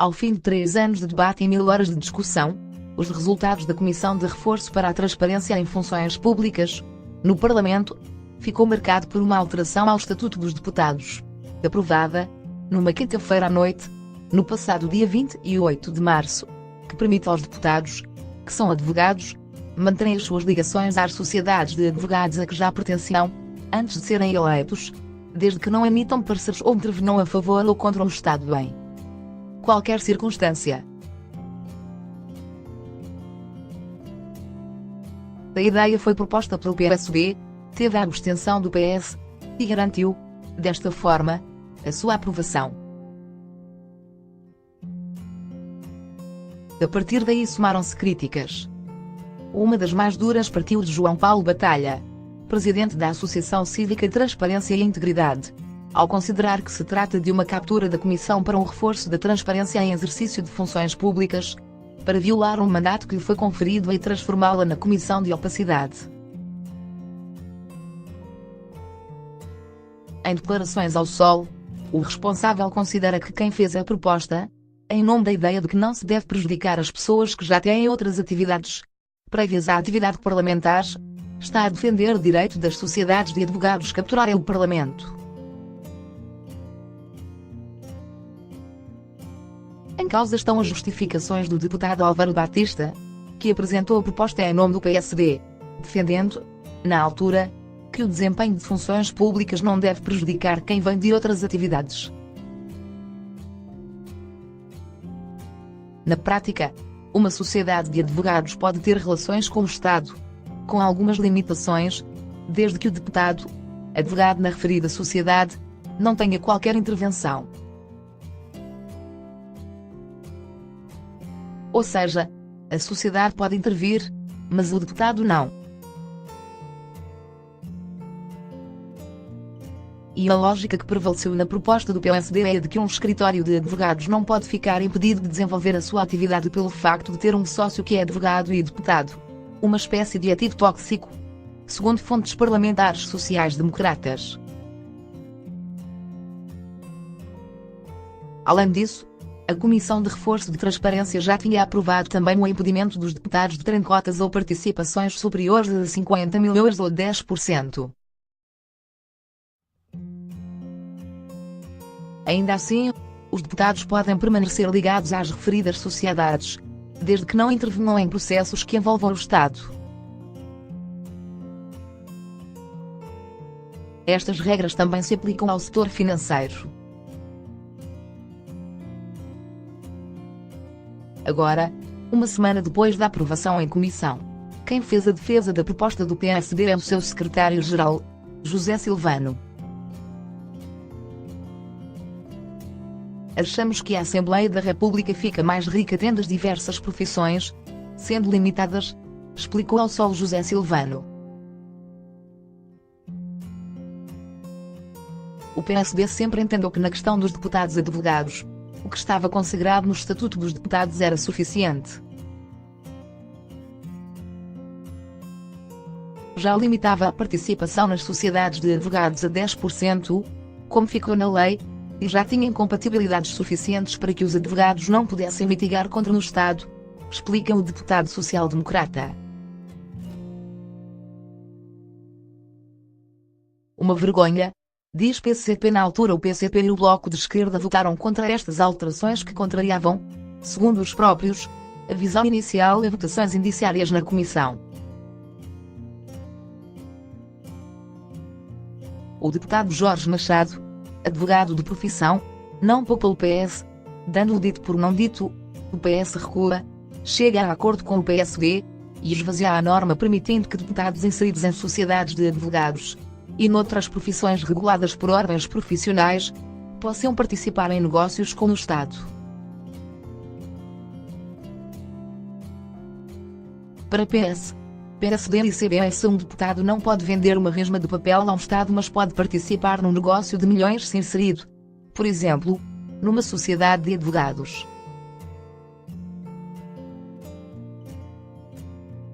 Ao fim de 3 anos de debate e 1000 horas de discussão, os resultados da Comissão de Reforço para a Transparência em Funções Públicas, no Parlamento, ficou marcado por uma alteração ao Estatuto dos Deputados, aprovada, numa quinta-feira à noite, no passado dia 28 de março, que permite aos deputados, que são advogados, manterem as suas ligações às sociedades de advogados a que já pertenciam, antes de serem eleitos, desde que não emitam pareceres ou intervenham a favor ou contra o Estado em qualquer circunstância. A ideia foi proposta pelo PSB, teve a abstenção do PS, e garantiu, desta forma, a sua aprovação. A partir daí somaram-se críticas. Uma das mais duras partiu de João Paulo Batalha, presidente da Associação Cívica Transparência e Integridade, ao considerar que se trata de uma captura da Comissão para um reforço da transparência em exercício de funções públicas, para violar um mandato que lhe foi conferido e transformá-la na Comissão de Opacidade. Em declarações ao Sol, o responsável considera que quem fez a proposta, em nome da ideia de que não se deve prejudicar as pessoas que já têm outras atividades prévias à atividade parlamentar, está a defender o direito das sociedades de advogados capturarem o Parlamento. Em causa estão as justificações do deputado Álvaro Batista, que apresentou a proposta em nome do PSD, defendendo, na altura, que o desempenho de funções públicas não deve prejudicar quem vem de outras atividades. Na prática, uma sociedade de advogados pode ter relações com o Estado, com algumas limitações, desde que o deputado, advogado na referida sociedade, não tenha qualquer intervenção. Ou seja, a sociedade pode intervir, mas o deputado não. E a lógica que prevaleceu na proposta do PSD é a de que um escritório de advogados não pode ficar impedido de desenvolver a sua atividade pelo facto de ter um sócio que é advogado e deputado. Uma espécie de ativo tóxico, segundo fontes parlamentares sociais-democratas. Além disso, a Comissão de Reforço de Transparência já tinha aprovado também o impedimento dos deputados de terem cotas ou participações superiores a 50 mil euros ou 10%. Ainda assim, os deputados podem permanecer ligados às referidas sociedades, desde que não intervenham em processos que envolvam o Estado. Estas regras também se aplicam ao setor financeiro. Agora, uma semana depois da aprovação em comissão, quem fez a defesa da proposta do PSD é o seu secretário-geral, José Silvano. Achamos que a Assembleia da República fica mais rica tendo as diversas profissões, sendo limitadas, explicou ao Sol José Silvano. O PSD sempre entendeu que na questão dos deputados advogados, o que estava consagrado no Estatuto dos Deputados era suficiente. Já limitava a participação nas sociedades de advogados a 10%, como ficou na lei, e já tinha incompatibilidades suficientes para que os advogados não pudessem litigar contra o Estado, explica o deputado social-democrata. Uma vergonha, diz PCP. Na altura o PCP e o Bloco de Esquerda votaram contra estas alterações que contrariavam, segundo os próprios, a visão inicial e votações indiciárias na Comissão. O deputado Jorge Machado, advogado de profissão, não poupa o PS, dando o dito por não dito, o PS recua, chega a acordo com o PSD, e esvazia a norma permitindo que deputados inseridos em sociedades de advogados, e noutras profissões reguladas por ordens profissionais, possam participar em negócios com o Estado. Para PS, PSD e CDS, um deputado não pode vender uma resma de papel a um Estado, mas pode participar num negócio de milhões se inserido, por exemplo, numa sociedade de advogados.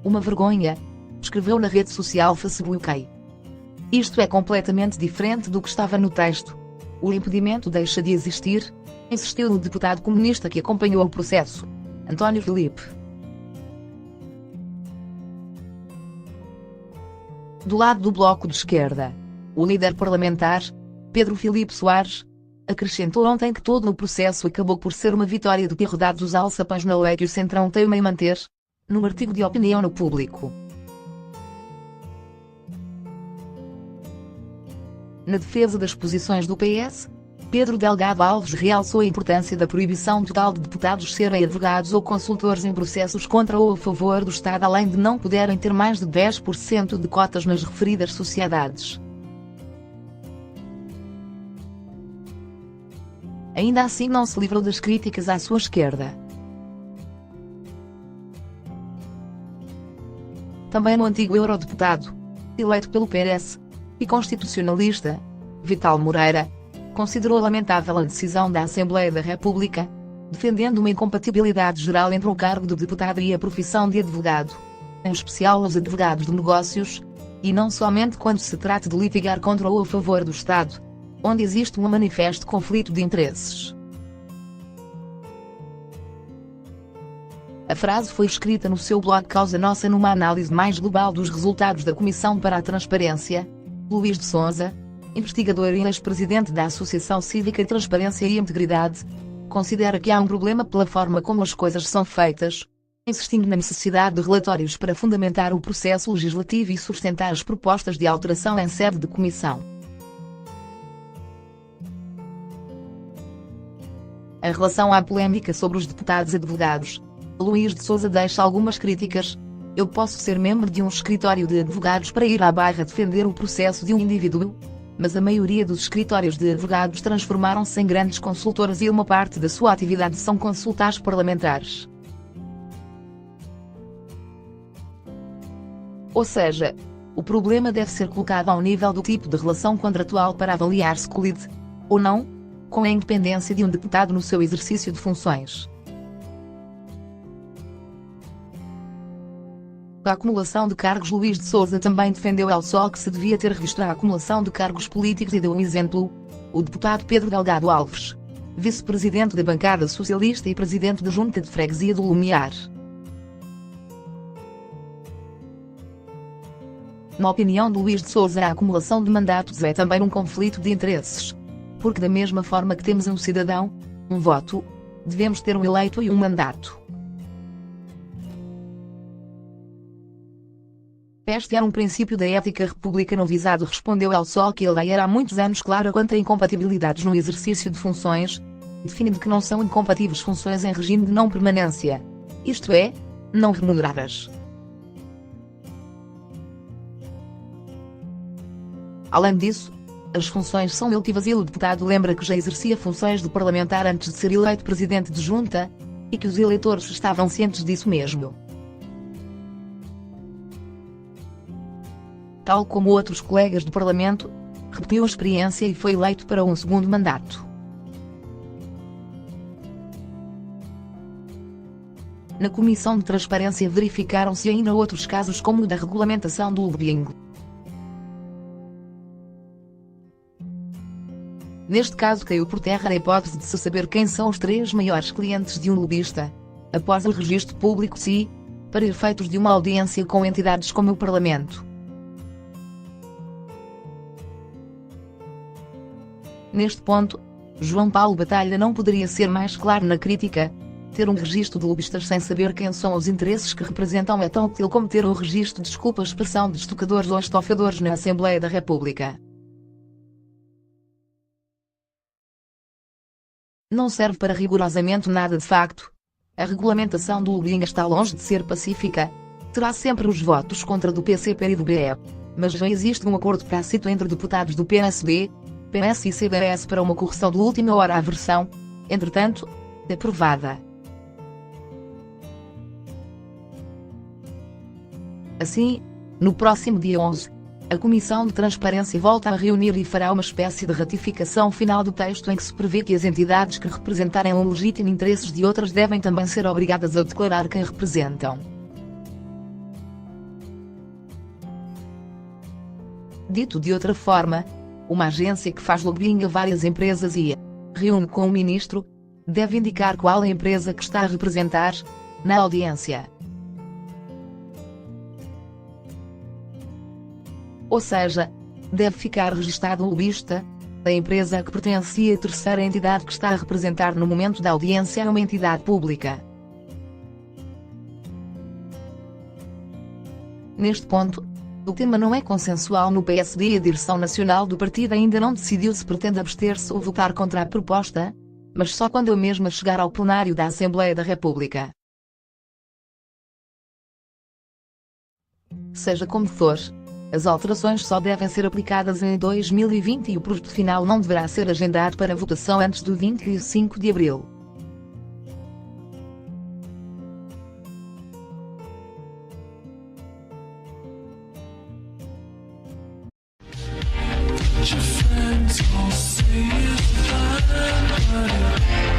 Uma vergonha, escreveu na rede social Facebook. Isto é completamente diferente do que estava no texto. O impedimento deixa de existir, insistiu o deputado comunista que acompanhou o processo, António Filipe. Do lado do bloco de esquerda, o líder parlamentar, Pedro Filipe Soares, acrescentou ontem que todo o processo acabou por ser uma vitória do que rodados os alçapões na lei que o Centrão teima em manter, num artigo de opinião no Público. Na defesa das posições do PS, Pedro Delgado Alves realçou a importância da proibição total de deputados serem advogados ou consultores em processos contra ou a favor do Estado, além de não poderem ter mais de 10% de cotas nas referidas sociedades. Ainda assim não se livrou das críticas à sua esquerda. Também o antigo eurodeputado, eleito pelo PS, e constitucionalista, Vital Moreira, considerou lamentável a decisão da Assembleia da República, defendendo uma incompatibilidade geral entre o cargo de deputado e a profissão de advogado, em especial os advogados de negócios, e não somente quando se trata de litigar contra ou a favor do Estado, onde existe um manifesto conflito de interesses. A frase foi escrita no seu blog Causa Nossa numa análise mais global dos resultados da Comissão para a Transparência. Luís de Sousa, investigador e ex-presidente da Associação Cívica Transparência e Integridade, considera que há um problema pela forma como as coisas são feitas, insistindo na necessidade de relatórios para fundamentar o processo legislativo e sustentar as propostas de alteração em sede de comissão. Em relação à polémica sobre os deputados advogados, Luís de Sousa deixa algumas críticas. Eu posso ser membro de um escritório de advogados para ir à Barra defender o processo de um indivíduo, mas a maioria dos escritórios de advogados transformaram-se em grandes consultoras e uma parte da sua atividade são consultas parlamentares. Ou seja, o problema deve ser colocado ao nível do tipo de relação contratual para avaliar se colide, ou não, com a independência de um deputado no seu exercício de funções. A acumulação de cargos. Luís de Sousa também defendeu ao sol que se devia ter revisto a acumulação de cargos políticos e deu um exemplo: o deputado Pedro Delgado Alves, vice-presidente da bancada socialista e presidente da Junta de Freguesia do Lumiar. Na opinião de Luís de Sousa, a acumulação de mandatos é também um conflito de interesses, porque da mesma forma que temos um cidadão, um voto, devemos ter um eleito e um mandato. Este era um princípio da ética republicana. O visado respondeu ao sol que a lei era há muitos anos clara quanto a incompatibilidades no exercício de funções, definindo que não são incompatíveis funções em regime de não permanência, isto é, não remuneradas. Além disso, as funções são eletivas e o deputado lembra que já exercia funções de parlamentar antes de ser eleito presidente de junta, e que os eleitores estavam cientes disso mesmo. Tal como outros colegas do Parlamento, repetiu a experiência e foi eleito para um segundo mandato. Na Comissão de Transparência verificaram-se ainda outros casos como o da regulamentação do lobbying. Neste caso caiu por terra a hipótese de se saber quem são os 3 maiores clientes de um lobista, após o registro público SI, para efeitos de uma audiência com entidades como o Parlamento. Neste ponto, João Paulo Batalha não poderia ser mais claro na crítica: ter um registro de lobistas sem saber quem são os interesses que representam é tão útil como ter um registro de expressão de estocadores ou estofadores na Assembleia da República. Não serve para rigorosamente nada de facto. A regulamentação do lobbying está longe de ser pacífica. Terá sempre os votos contra do PCP e do BE. Mas já existe um acordo tácito entre deputados do PSD, PS e CDS para uma correção de última hora à versão, entretanto, aprovada. Assim, no próximo dia 11, a Comissão de Transparência volta a reunir e fará uma espécie de ratificação final do texto em que se prevê que as entidades que representarem o legítimo interesses de outras devem também ser obrigadas a declarar quem representam. Dito de outra forma, uma agência que faz lobbying a várias empresas e reúne com o ministro, deve indicar qual a empresa que está a representar na audiência. Ou seja, deve ficar registado o lobista, a empresa que pertence à terceira entidade que está a representar no momento da audiência é uma entidade pública. Neste ponto, o tema não é consensual no PSD e a direção nacional do partido ainda não decidiu se pretende abster-se ou votar contra a proposta, mas só quando a mesma chegar ao plenário da Assembleia da República. Seja como for, as alterações só devem ser aplicadas em 2020 e o produto final não deverá ser agendado para votação antes do 25 de abril. Your friends all say it's fine, but